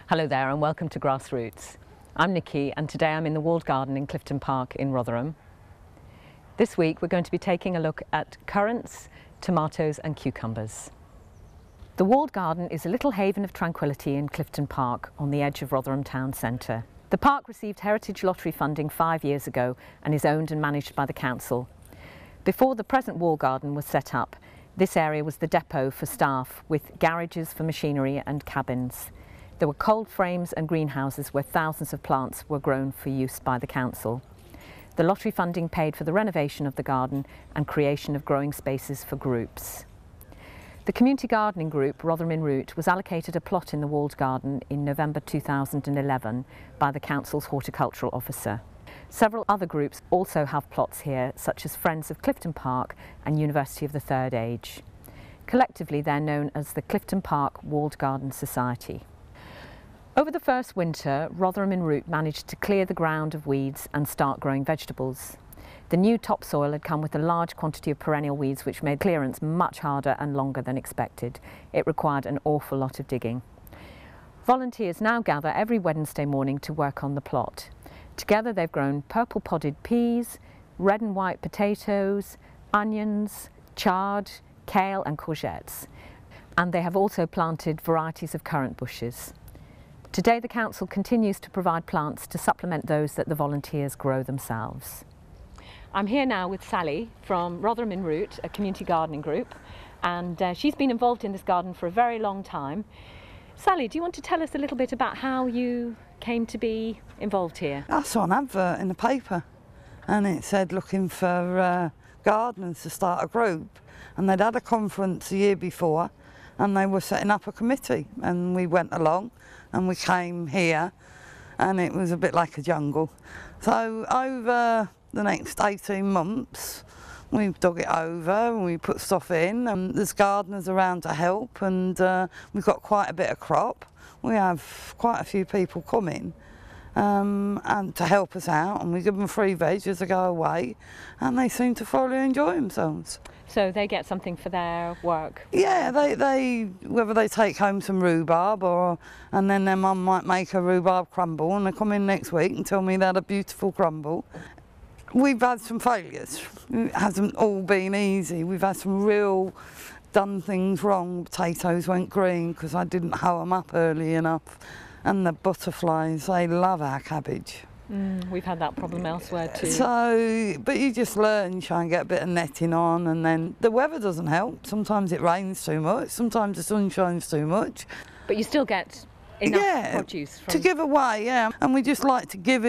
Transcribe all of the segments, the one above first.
Hello there and welcome to Grassroots. I'm Nikki and today I'm in the Walled Garden in Clifton Park in Rotherham. This week we're going to be taking a look at currants, tomatoes and cucumbers. The Walled Garden is a little haven of tranquility in Clifton Park on the edge of Rotherham town centre. The park received Heritage Lottery funding 5 years ago and is owned and managed by the council. Before the present Walled Garden was set up, this area was the depot for staff with garages for machinery and cabins. There were cold frames and greenhouses where thousands of plants were grown for use by the council. The lottery funding paid for the renovation of the garden and creation of growing spaces for groups. The community gardening group Rotherham en route was allocated a plot in the Walled Garden in November 2011 by the council's horticultural officer. Several other groups also have plots here, such as Friends of Clifton Park and University of the Third Age. Collectively they're known as the Clifton Park Walled Garden Society. Over the first winter, Rotherham en route managed to clear the ground of weeds and start growing vegetables. The new topsoil had come with a large quantity of perennial weeds which made clearance much harder and longer than expected. It required an awful lot of digging. Volunteers now gather every Wednesday morning to work on the plot. Together they've grown purple podded peas, red and white potatoes, onions, chard, kale and courgettes. And they have also planted varieties of currant bushes. Today the council continues to provide plants to supplement those that the volunteers grow themselves. I'm here now with Sally from Rotherham en route, a community gardening group, and she's been involved in this garden for a very long time. Sally, do you want to tell us a little bit about how you came to be involved here? I saw an advert in the paper and it said looking for gardeners to start a group, and they'd had a conference the year before and they were setting up a committee, and we went along and we came here and it was a bit like a jungle. So over the next 18 months we've dug it over and we put stuff in, and there's gardeners around to help, and we've got quite a bit of crop. We have quite a few people coming and to help us out, and we give them free veg as they go away, and they seem to thoroughly enjoy themselves. So they get something for their work? Yeah, they whether they take home some rhubarb, and then their mum might make a rhubarb crumble, and they come in next week and tell me they had a beautiful crumble. We've had some failures. It hasn't all been easy. We've had some real done things wrong. Potatoes went green because I didn't hoe them up early enough. And the butterflies, they love our cabbage. We've had that problem elsewhere too. So, but you just learn, you try and get a bit of netting on, and then the weather doesn't help. Sometimes it rains too much, sometimes the sun shines too much. But you still get enough produce from... to give away, yeah. And we just like to give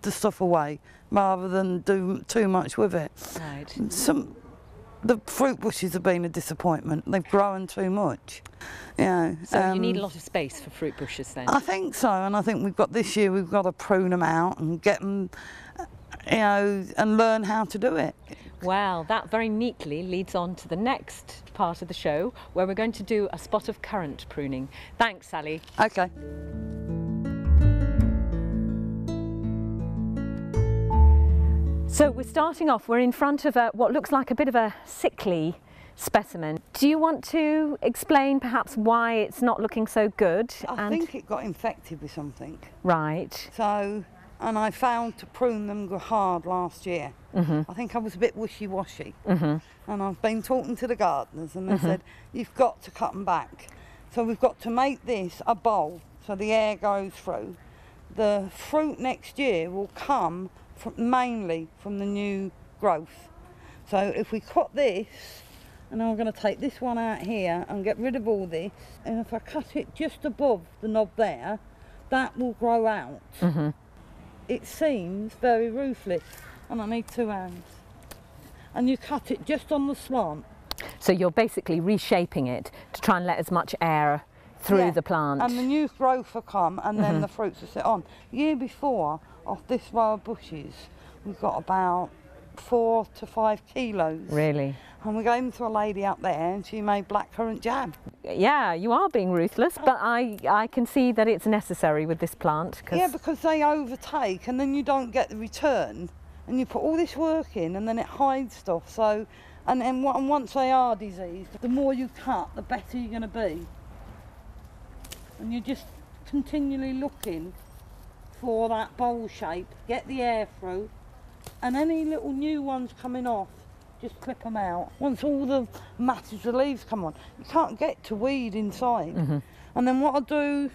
the stuff away rather than do too much with it. Right. The fruit bushes have been a disappointment. They've grown too much. Yeah. So you need a lot of space for fruit bushes then? I think so, and I think this year we've got to prune them out and get them, and learn how to do it. Well, that very neatly leads on to the next part of the show, where we're going to do a spot of currant pruning. Thanks, Sally. Okay. So we're starting off, we're in front of what looks like a bit of a sickly specimen. Do you want to explain perhaps why it's not looking so good? I think it got infected with something. Right. So, and I failed to prune them hard last year. I think I was a bit wishy-washy. And I've been talking to the gardeners and they said, you've got to cut them back. So we've got to make this a bowl so the air goes through. The fruit next year will come mainly from the new growth. So if we cut this, and I'm going to take this one out here and get rid of all this, and if I cut it just above the knob there, that will grow out. It seems very ruthless, and I need 2 hands. And you cut it just on the slant. So you're basically reshaping it to try and let as much air through the plant. And the new growth will come, and then the fruits will sit on. The year before, off this row of bushes, we've got about 4 to 5 kilos. Really? And we gave them to a lady up there and she made blackcurrant jam. Yeah, you are being ruthless, but I can see that it's necessary with this plant. Yeah, because they overtake and then you don't get the return, and you put all this work in and then it hides stuff. So, and once they are diseased, the more you cut, the better you're going to be. And you just continually looking for that bowl shape, get the air through, and any little new ones coming off, just clip them out. Once all the masses of leaves come on, you can't get to weed inside. And then what I'll do,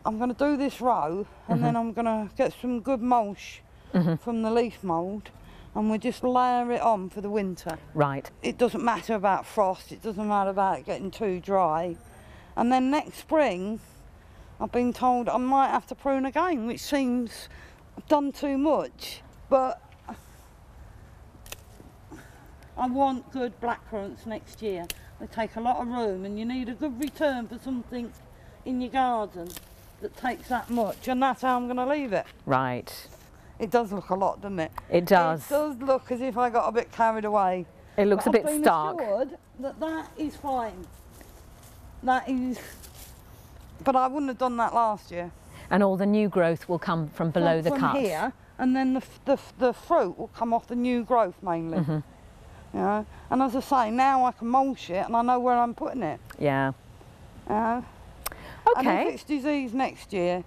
I'm going to do this row, and then I'm going to get some good mulch from the leaf mould, and we'll just layer it on for the winter. Right. It doesn't matter about frost, it doesn't matter about it getting too dry. And then next spring, I've been told I might have to prune again, which seems I've done too much, but I want good blackcurrants next year. They take a lot of room, and you need a good return for something in your garden that takes that much, and that's how I'm going to leave it. Right. It does look a lot, doesn't it? It does. It does look as if I got a bit carried away. It looks a bit stark. I've been assured that that is fine. That is, but I wouldn't have done that last year. And all the new growth will come from below the cut. From here, and then the fruit will come off the new growth mainly. You know? And as I say, now I can mulch it, and I know where I'm putting it. Yeah. Okay. And if it's diseased next year,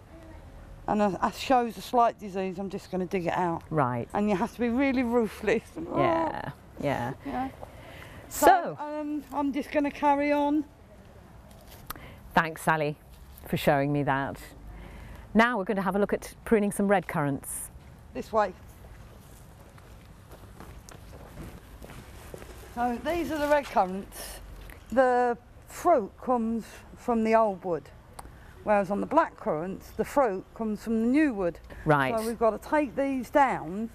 and it shows a slight disease, I'm just going to dig it out. Right. And you have to be really ruthless. Yeah. Yeah. Yeah. So I'm just going to carry on. Thanks, Sally, for showing me that. Now we're going to have a look at pruning some red currants. This way. So these are the red currants. The fruit comes from the old wood, whereas on the black currants, the fruit comes from the new wood. Right. So we've got to take these down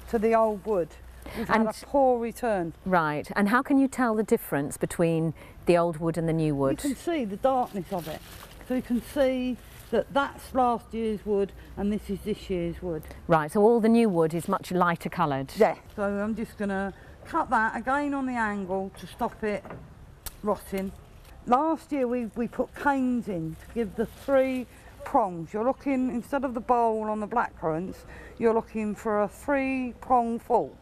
to the old wood. We've had a poor return. Right. And how can you tell the difference between the old wood and the new wood? You can see the darkness of it. So you can see that that's last year's wood and this is this year's wood. Right, so all the new wood is much lighter coloured. Yeah. So I'm just going to cut that again on the angle to stop it rotting. Last year we put canes in to give the 3 prongs. You're looking, instead of the bowl on the blackcurrants, you're looking for a 3-prong fork.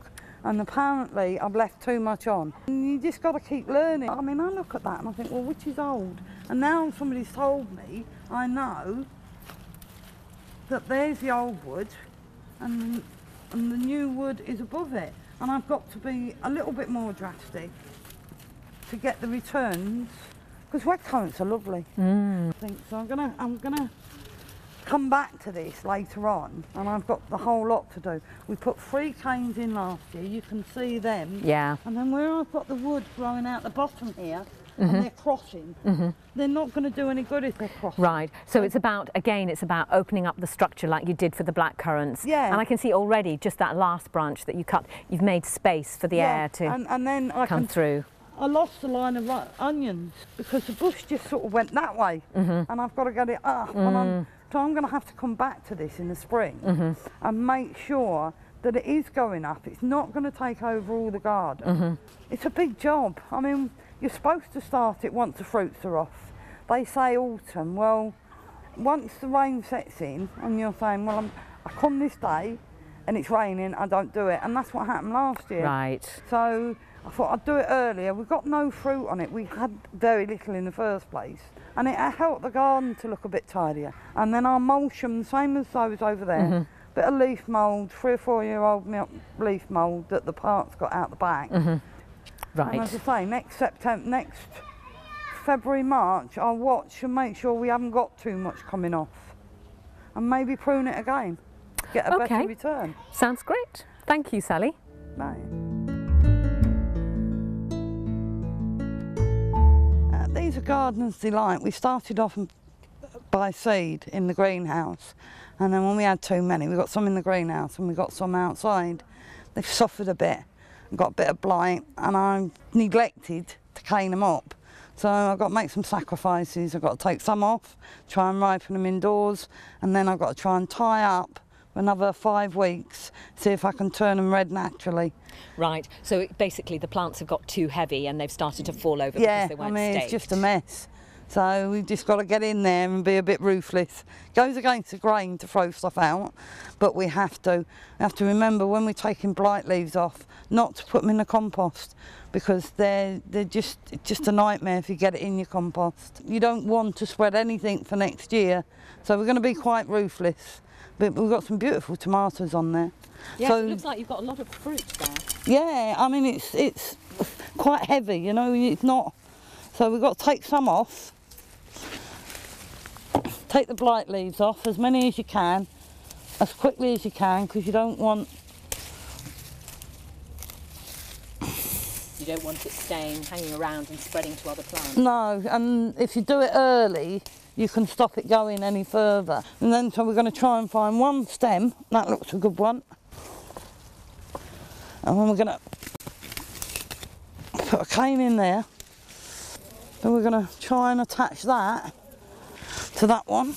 And apparently I've left too much on. And you just got to keep learning. I mean, I look at that and I think, well, which is old? And now somebody's told me, I know that there's the old wood and the new wood is above it. And I've got to be a little bit more drastic to get the returns, because red currants are lovely. I think so. I'm gonna come back to this later on, and I've got the whole lot to do. We put 3 canes in last year, you can see them. Yeah. And then where I've got the wood growing out the bottom here, and they're crossing, they're not going to do any good if they're crossing. Right, so it's about, again, it's about opening up the structure like you did for the black currants. Yeah. And I can see already just that last branch that you cut, you've made space for the air to and then I come through. I lost the line of onions because the bush just sort of went that way, and I've got to get it up. So I'm going to have to come back to this in the spring and make sure that it is going up. It's not going to take over all the garden. It's a big job. I mean, you're supposed to start it once the fruits are off. They say autumn. Well, once the rain sets in and you're saying, well, I come this day and it's raining, I don't do it. And that's what happened last year. Right. So I thought I'd do it earlier. We've got no fruit on it. We had very little in the first place. And it helped the garden to look a bit tidier. And then I'll mulch them, same as those over there. Bit of leaf mould, 3 or 4 year old leaf mould that the park's got out the back. Right. And as I say, next February, March, I'll watch and make sure we haven't got too much coming off. And maybe prune it again, get a better return. Sounds great. Thank you, Sally. Right. These are Gardener's Delight. We started off by seed in the greenhouse, and then when we had too many, we got some in the greenhouse and we got some outside. They've suffered a bit and got a bit of blight, and I neglected to cane them up. So I've got to make some sacrifices. I've got to take some off, try and ripen them indoors, and then I've got to try and tie up for another 5 weeks, see if I can turn them red naturally. Right, so basically the plants have got too heavy and they've started to fall over because they weren't I mean, staked. it's just a mess. So we've just got to get in there and be a bit ruthless. Goes against the grain to throw stuff out, but we have to. We have to remember when we're taking blight leaves off, not to put them in the compost, because they're just a nightmare if you get it in your compost. You don't want to spread anything for next year, so we're going to be quite ruthless. But we've got some beautiful tomatoes on there. Yes, so, it looks like you've got a lot of fruit there. Yeah, I mean it's quite heavy, you know. It's not. So we've got to take some off. Take the blight leaves off, as many as you can, as quickly as you can, because you don't want it staying, hanging around and spreading to other plants. No, and if you do it early, you can stop it going any further. And then so we're going to try and find one stem, that looks a good one. And then we're going to put a cane in there. Then we're going to try and attach that to that one.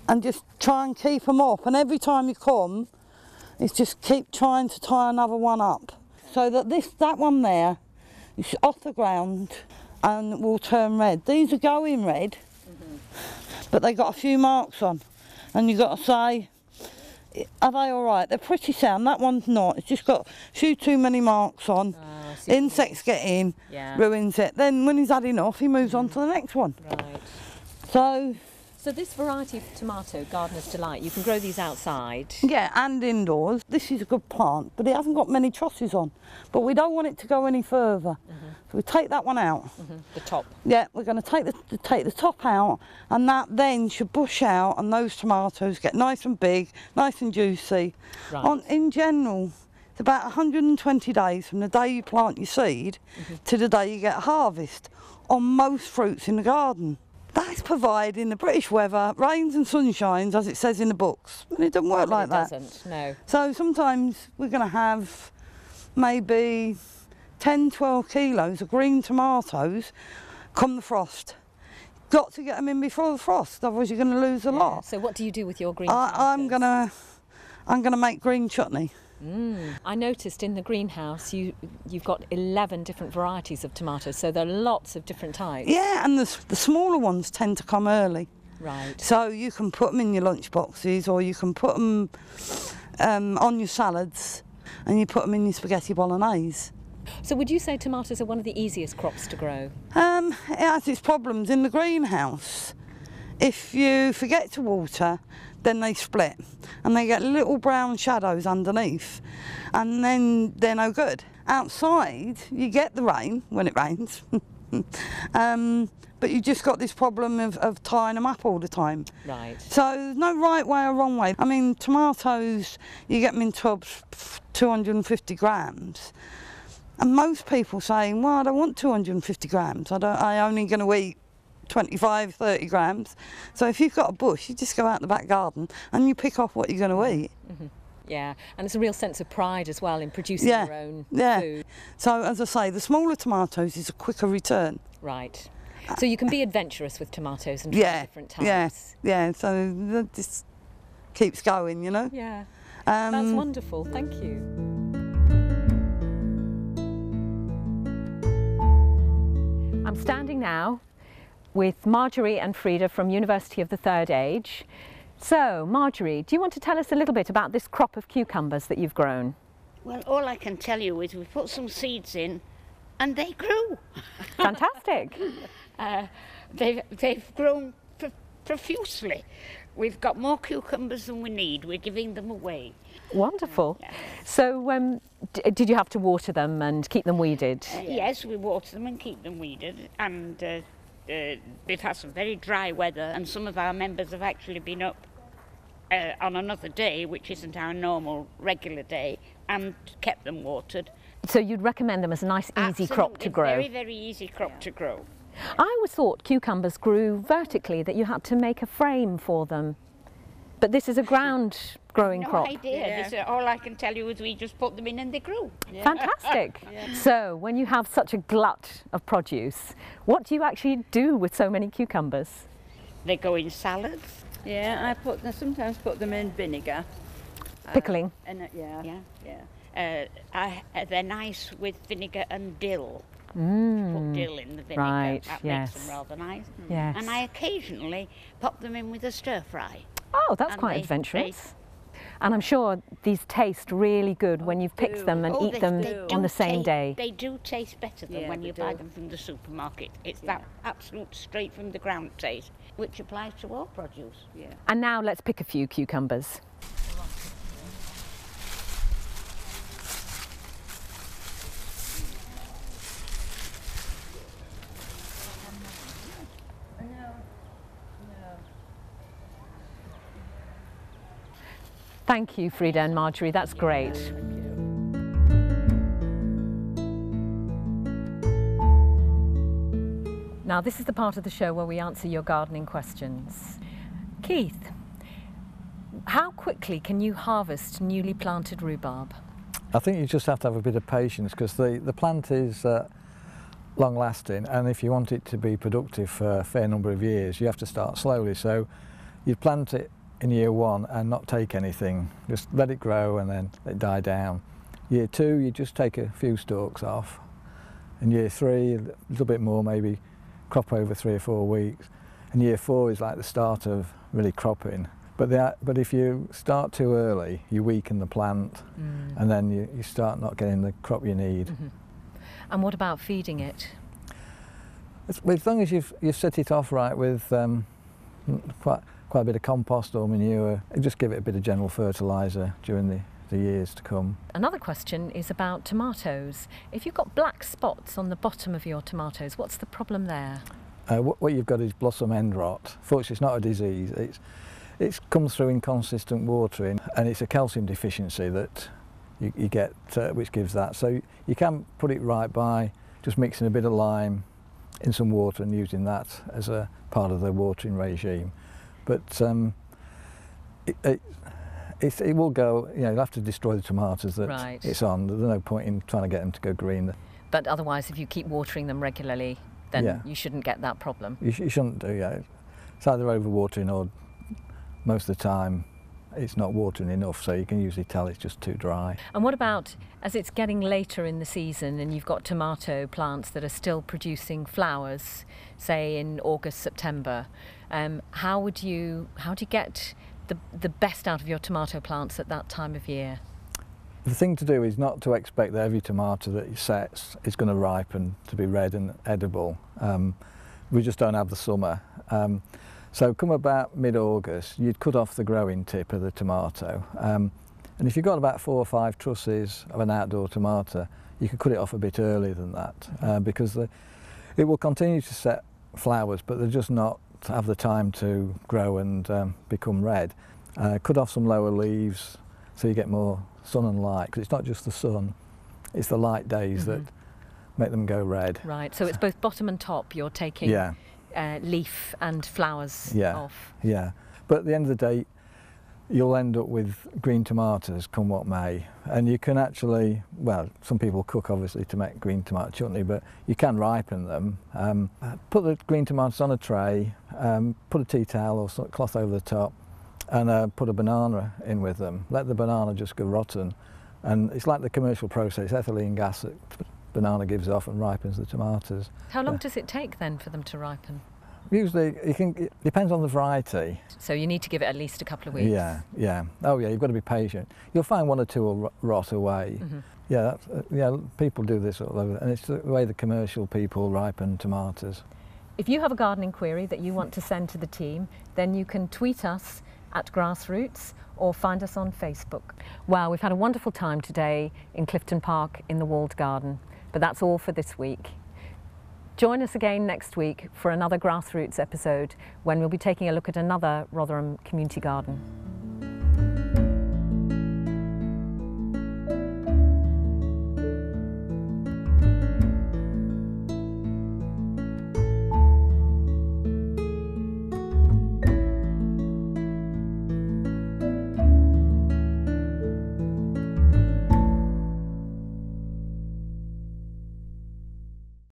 And just try and keep them up, and every time you come, it's just keep trying to tie another one up, so that that one there is off the ground and will turn red. These are going red, but they got a few marks on, and you've got to say, are they all right? They're pretty sound. That one's not. It's just got a few too many marks on. Insects get in, ruins it. Then when he's had enough, he moves on to the next one. Right. So this variety of tomato, Gardener's Delight, you can grow these outside? Yeah, and indoors. This is a good plant, but it hasn't got many trusses on. But we don't want it to go any further. So we take that one out. The top? Yeah, we're going to take the top out, and that then should bush out, and those tomatoes get nice and big, nice and juicy. Right. In general, it's about 120 days from the day you plant your seed to the day you get a harvest on most fruits in the garden. That's providing the British weather, rains and sunshines, as it says in the books. And it doesn't work like that. It doesn't, no. So sometimes we're going to have maybe 10, 12 kilos of green tomatoes come the frost. Got to get them in before the frost, otherwise you're going to lose a lot. So what do you do with your green tomatoes? I'm gonna make green chutney. I noticed in the greenhouse you've got 11 different varieties of tomatoes, so there are lots of different types. Yeah, and the smaller ones tend to come early. Right. So you can put them in your lunch boxes, or you can put them on your salads, and you put them in your spaghetti bolognese. So would you say tomatoes are one of the easiest crops to grow? It has its problems. In the greenhouse, if you forget to water, then they split and they get little brown shadows underneath, and then they're no good. Outside you get the rain when it rains, but you just got this problem of tying them up all the time. Right. So there's no right way or wrong way. I mean, tomatoes, you get them in tubs 250 grams, and most people saying, well, I don't want 250 grams, I'm only going to eat 25, 30 grams. So if you've got a bush, you just go out in the back garden and you pick off what you're going to eat. Yeah, and it's a real sense of pride as well in producing your own food. So as I say, the smaller tomatoes is a quicker return. Right. So you can be adventurous with tomatoes and try different types. Yeah, so that just keeps going, you know. Yeah, that's wonderful, thank you. I'm standing now with Marjorie and Frida from University of the Third Age. So, Marjorie, do you want to tell us a little bit about this crop of cucumbers that you've grown? Well, all I can tell you is we put some seeds in and they grew. Fantastic. They've grown profusely. We've got more cucumbers than we need. We're giving them away. Wonderful. So, did you have to water them and keep them weeded? Yes, we water them and keep them weeded, and they've had some very dry weather, and some of our members have actually been up on another day, which isn't our normal regular day, and kept them watered. So you'd recommend them as a nice easy crop to grow? Very, very easy crop to grow. I always thought cucumbers grew vertically, that you had to make a frame for them. But this is a ground growing crop. No idea. All I can tell you is we just put them in and they grew. Fantastic. So when you have such a glut of produce, what do you actually do with so many cucumbers? They go in salads. Yeah, I sometimes put them in vinegar. Pickling? they're nice with vinegar and dill. Put dill in the vinegar, right, that yes. makes them rather nice. Yes. And I occasionally pop them in with a stir fry. Oh, that's And quite adventurous. And I'm sure these taste really good when you've picked them and eat them on the same day. They do taste better than when you buy them from the supermarket. It's that absolute straight from the ground taste, which applies to all produce. Yeah. And now let's pick a few cucumbers. Thank you, Frida and Marjorie, that's great. Now this is the part of the show where we answer your gardening questions. Keith, how quickly can you harvest newly planted rhubarb? I think you just have to have a bit of patience, because the plant is long lasting, and if you want it to be productive for a fair number of years, you have to start slowly. So you plant it in year 1 and not take anything, just let it grow and then let it die down. Year 2 you just take a few stalks off, and year 3 a little bit more, maybe crop over 3 or 4 weeks, and year 4 is like the start of really cropping. But if you start too early, you weaken the plant, and then you start not getting the crop you need. And what about feeding it? As long as you've set it off right with quite a bit of compost or manure, and just give it a bit of general fertiliser during the years to come. Another question is about tomatoes. If you've got black spots on the bottom of your tomatoes, what's the problem there? What you've got is blossom end rot. Fortunately, it's not a disease. It comes through inconsistent watering, and it's a calcium deficiency that you get, which gives that. So you can put it right by just mixing a bit of lime in some water and using that as a part of the watering regime. But it will go, you'll have to destroy the tomatoes that it's on. There's no point in trying to get them to go green. But otherwise, if you keep watering them regularly, then you shouldn't get that problem. You shouldn't do, It's either overwatering, or most of the time it's not watering enough, so you can usually tell it's just too dry. And what about as it's getting later in the season and you've got tomato plants that are still producing flowers, say in August, September? How do you get the best out of your tomato plants at that time of year? The thing to do is not to expect that every tomato that sets is going to ripen to be red and edible. We just don't have the summer. So come about mid-August, you'd cut off the growing tip of the tomato. And if you've got about 4 or 5 trusses of an outdoor tomato, you could cut it off a bit earlier than that, because it will continue to set flowers, but they're just not have the time to grow and become red. Cut off some lower leaves so you get more sun and light, because it's not just the sun, it's the light days that make them go red. Right, so it's both bottom and top you're taking leaf and flowers off. Yeah, but at the end of the day you'll end up with green tomatoes come what may, and you can actually, well, some people cook obviously to make green tomato chutney, but you can ripen them. Put the green tomatoes on a tray, put a tea towel or cloth over the top, and put a banana in with them. Let the banana just go rotten, and it's like the commercial process, ethylene gas that banana gives off and ripens the tomatoes. How long does it take then for them to ripen? Usually it depends on the variety. So you need to give it at least a couple of weeks? Yeah. Oh yeah, you've got to be patient. You'll find 1 or 2 will rot away. Yeah, people do this all over, and it's the way the commercial people ripen tomatoes. If you have a gardening query that you want to send to the team, then you can tweet us at Grassroots or find us on Facebook. Wow, we've had a wonderful time today in Clifton Park in the Walled Garden, but that's all for this week. Join us again next week for another Grassroots episode when we'll be taking a look at another Rotherham community garden.